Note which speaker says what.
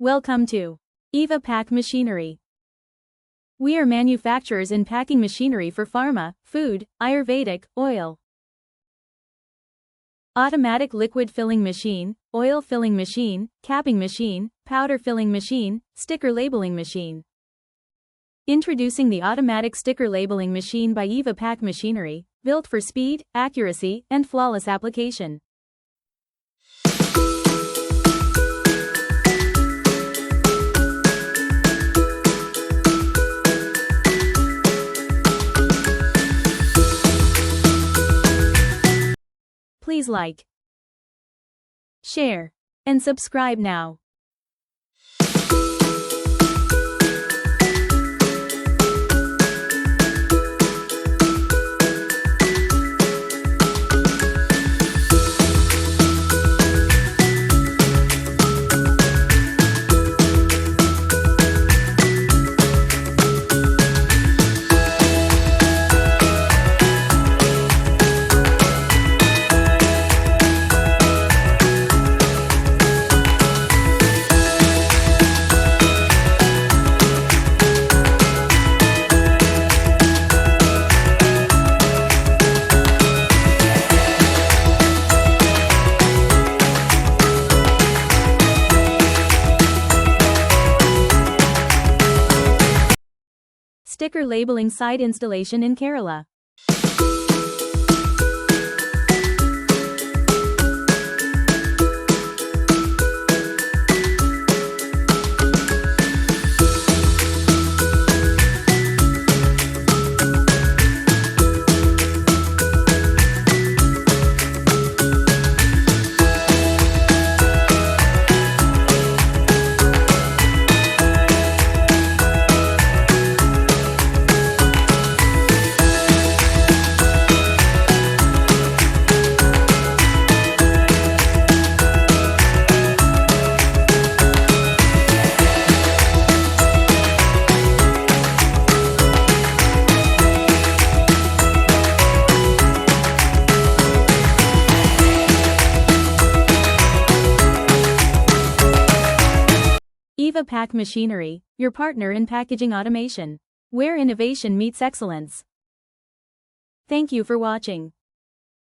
Speaker 1: Welcome to EVA PACK Machinery. We are manufacturers in packing machinery for pharma, food, Ayurvedic, oil. Automatic liquid filling machine, oil filling machine, capping machine, powder filling machine, sticker labeling machine. Introducing the automatic sticker labeling machine by EVA PACK Machinery, built for speed, accuracy, and flawless application. Please like, share, and subscribe now. Sticker labeling site installation in Kerala. EVA PACK Machinery, your partner in packaging automation, where innovation meets excellence. Thank you for watching.